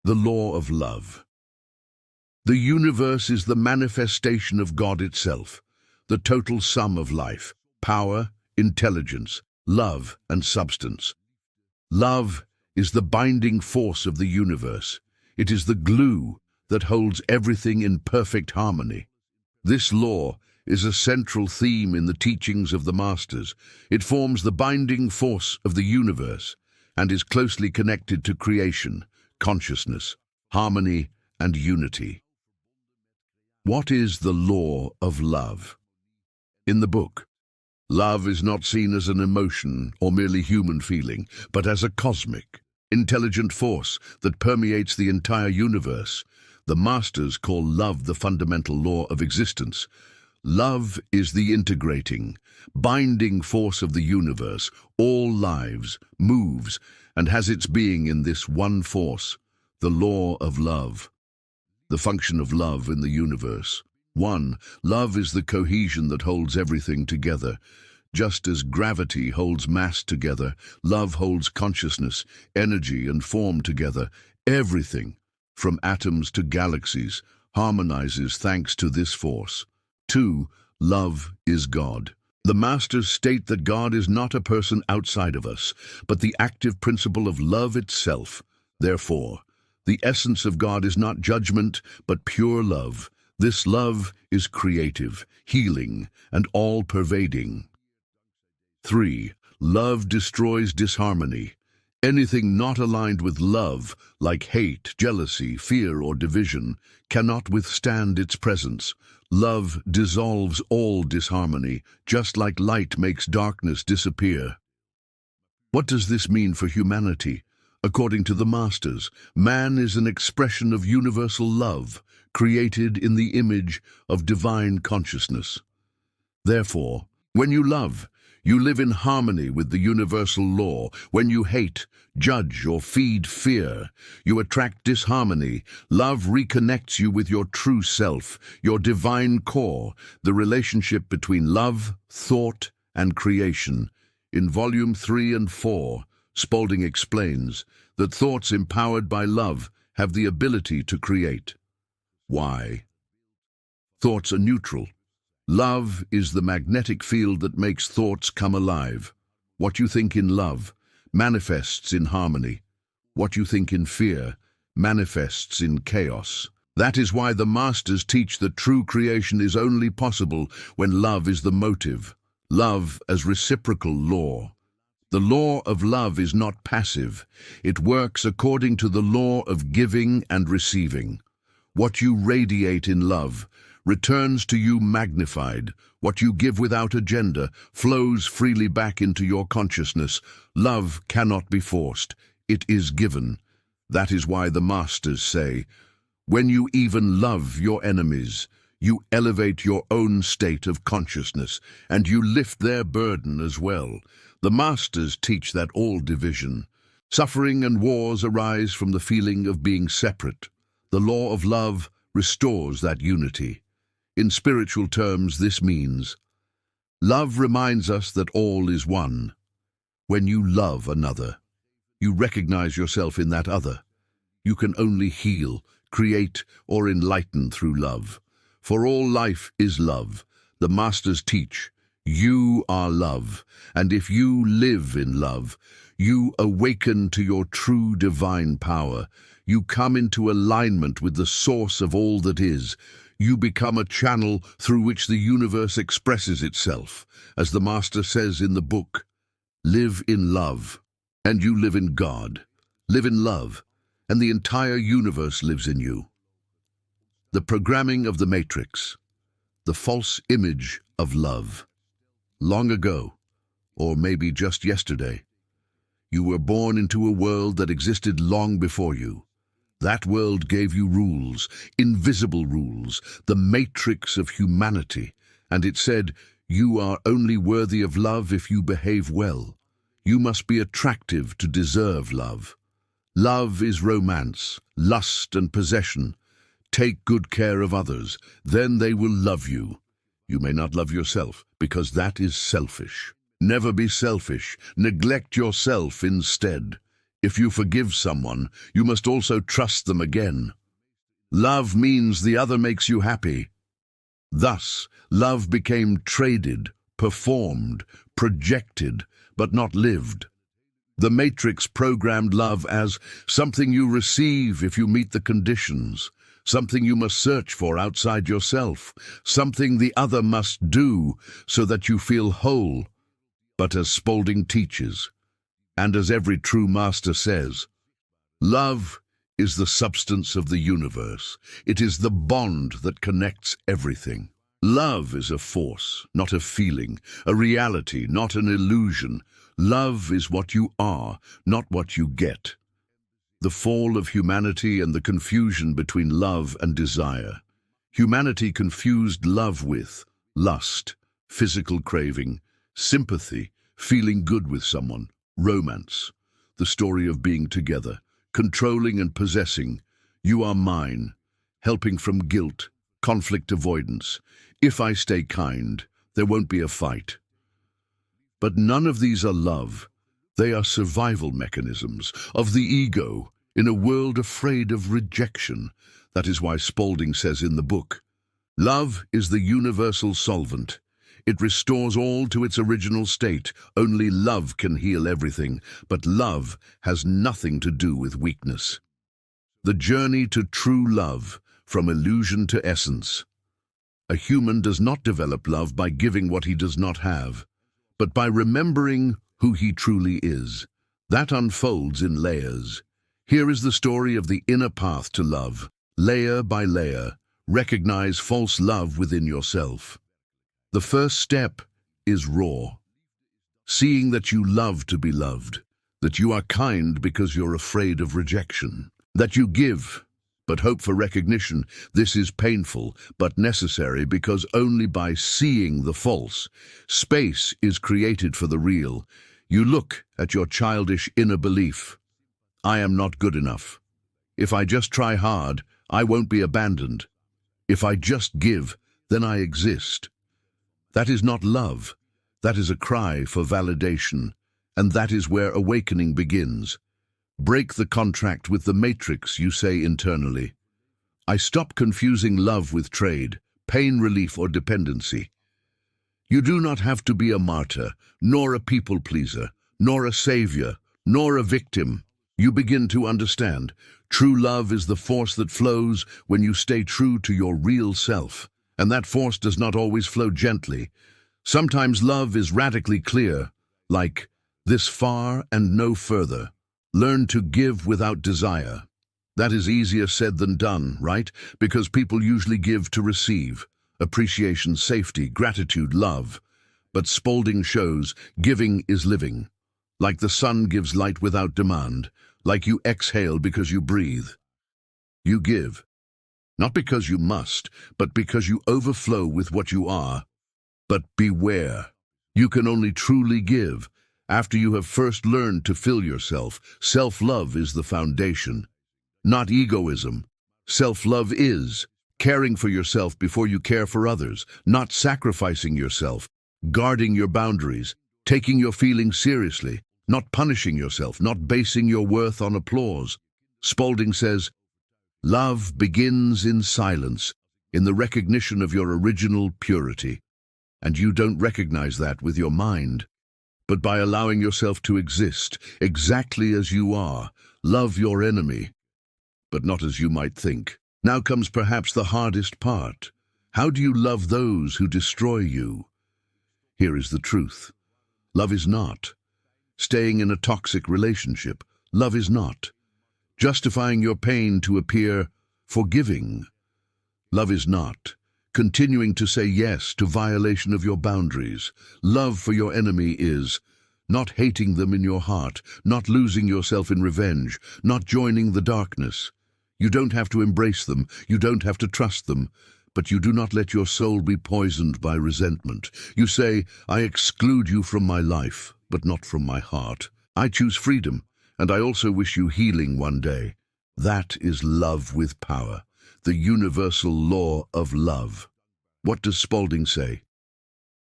The law of love. The universe is the manifestation of God itself, the total sum of life, power, intelligence, love, and substance. Love is the binding force of the universe. It is the glue that holds everything in perfect harmony. This law is a central theme in the teachings of the Masters. It forms the binding force of the universe and is closely connected to creation, consciousness, harmony, and unity. What is the law of love? In the book, love is not seen as an emotion or merely human feeling, but as a cosmic, intelligent force that permeates the entire universe. The Masters call love the fundamental law of existence. Love is the integrating, binding force of the universe. All lives, moves, and has its being in this one force, the law of love. The function of love in the universe. 1. Love is the cohesion that holds everything together. Just as gravity holds mass together, love holds consciousness, energy, and form together. Everything, from atoms to galaxies, harmonizes thanks to this force. 2. Love is God. The Masters state that God is not a person outside of us, but the active principle of love itself. Therefore, the essence of God is not judgment, but pure love. This love is creative, healing, and all-pervading. 3. Love destroys disharmony. Anything not aligned with love, like hate, jealousy, fear, or division, cannot withstand its presence. Love dissolves all disharmony, just like light makes darkness disappear. What does this mean for humanity? According to the Masters, man is an expression of universal love, created in the image of divine consciousness. Therefore, when you love, you live in harmony with the universal law. When you hate, judge, or feed fear, you attract disharmony. Love reconnects you with your true self, your divine core, the relationship between love, thought, and creation. In Volume 3 and 4, Spalding explains that thoughts empowered by love have the ability to create. Why? Thoughts are neutral. Love is the magnetic field that makes thoughts come alive. What you think in love manifests in harmony. What you think in fear manifests in chaos. That is why the Masters teach that true creation is only possible when love is the motive. Love as reciprocal law. The law of love is not passive. It works according to the law of giving and receiving. What you radiate in love returns to you magnified. What you give without agenda flows freely back into your consciousness. Love cannot be forced. It is given. That is why the Masters say, when you even love your enemies, you elevate your own state of consciousness, and you lift their burden as well. The Masters teach that all division, suffering, and wars arise from the feeling of being separate. The law of love restores that unity. In spiritual terms, this means love reminds us that all is one. When you love another, you recognize yourself in that other. You can only heal, create, or enlighten through love. For all life is love. The Masters teach, you are love, and if you live in love, you awaken to your true divine power. You come into alignment with the source of all that is. You become a channel through which the universe expresses itself. As the Master says in the book, live in love, and you live in God. Live in love, and the entire universe lives in you. The programming of the Matrix, the false image of love. Long ago, or maybe just yesterday, you were born into a world that existed long before you. That world gave you rules, invisible rules, the matrix of humanity, and it said, you are only worthy of love if you behave well. You must be attractive to deserve love. Love is romance, lust, and possession. Take good care of others, then they will love you. You may not love yourself, because that is selfish. Never be selfish. Neglect yourself instead. If you forgive someone, you must also trust them again. Love means the other makes you happy. Thus, love became traded, performed, projected, but not lived. The Matrix programmed love as something you receive if you meet the conditions, something you must search for outside yourself, something the other must do so that you feel whole. But as Spalding teaches, and as every true master says, love is the substance of the universe. It is the bond that connects everything. Love is a force, not a feeling, a reality, not an illusion. Love is what you are, not what you get. The fall of humanity and the confusion between love and desire. Humanity confused love with lust, physical craving, sympathy, feeling good with someone, romance, the story of being together, controlling and possessing, you are mine, helping from guilt, conflict avoidance. If I stay kind, there won't be a fight. But none of these are love. They are survival mechanisms of the ego in a world afraid of rejection. That is why Spalding says in the book, love is the universal solvent. It restores all to its original state. Only love can heal everything, but love has nothing to do with weakness. The journey to true love, from illusion to essence. A human does not develop love by giving what he does not have, but by remembering who he truly is. That unfolds in layers. Here is the story of the inner path to love. Layer by layer, recognize false love within yourself. The first step is raw. Seeing that you love to be loved, that you are kind because you're afraid of rejection, that you give but hope for recognition. This is painful but necessary because only by seeing the false, space is created for the real. You look at your childish inner belief. I am not good enough. If I just try hard, I won't be abandoned. If I just give, then I exist. That is not love. That is a cry for validation, and that is where awakening begins. Break the contract with the matrix, you say internally. I stop confusing love with trade, pain relief or dependency. You do not have to be a martyr, nor a people pleaser, nor a savior, nor a victim. You begin to understand. True love is the force that flows when you stay true to your real self. And that force does not always flow gently. Sometimes love is radically clear, like this far and no further. Learn to give without desire. That is easier said than done, right? Because people usually give to receive. Appreciation, safety, gratitude, love. But Spalding shows giving is living. Like the sun gives light without demand. Like you exhale because you breathe. You give. Not because you must, but because you overflow with what you are. But beware. You can only truly give after you have first learned to fill yourself. Self-love is the foundation, not egoism. Self-love is caring for yourself before you care for others, not sacrificing yourself, guarding your boundaries, taking your feelings seriously, not punishing yourself, not basing your worth on applause. Spalding says, love begins in silence, in the recognition of your original purity. And you don't recognize that with your mind. But by allowing yourself to exist exactly as you are, love your enemy, but not as you might think. Now comes perhaps the hardest part. How do you love those who destroy you? Here is the truth. Love is not staying in a toxic relationship. Love is not justifying your pain to appear forgiving. Love is not continuing to say yes to violation of your boundaries. Love for your enemy is not hating them in your heart, not losing yourself in revenge, not joining the darkness. You don't have to embrace them, you don't have to trust them, but you do not let your soul be poisoned by resentment. You say, I exclude you from my life, but not from my heart. I choose freedom, and I also wish you healing one day. That is love with power. The universal law of love. What does Spalding say?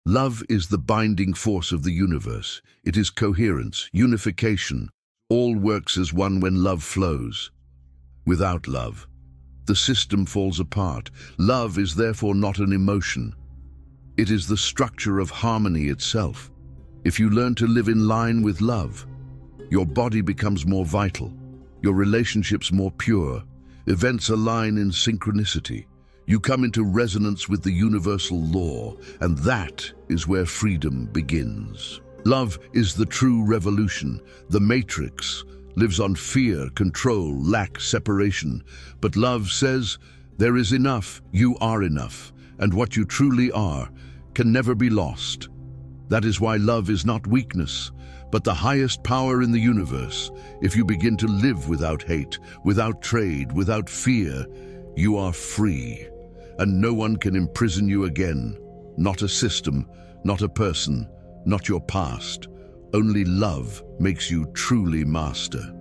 Love is the binding force of the universe. It is coherence, unification, All works as one when love flows. Without love, the system falls apart. Love is therefore not an emotion. It is the structure of harmony itself. If you learn to live in line with love, your body becomes more vital, your relationships more pure, events align in synchronicity. You come into resonance with the universal law, and that is where freedom begins. Love is the true revolution. The matrix lives on fear, control, lack, separation. But love says, there is enough, you are enough, and what you truly are can never be lost. That is why love is not weakness, but the highest power in the universe. If you begin to live without hate, without trade, without fear, you are free. And no one can imprison you again. Not a system, not a person, not your past. Only love makes you truly master.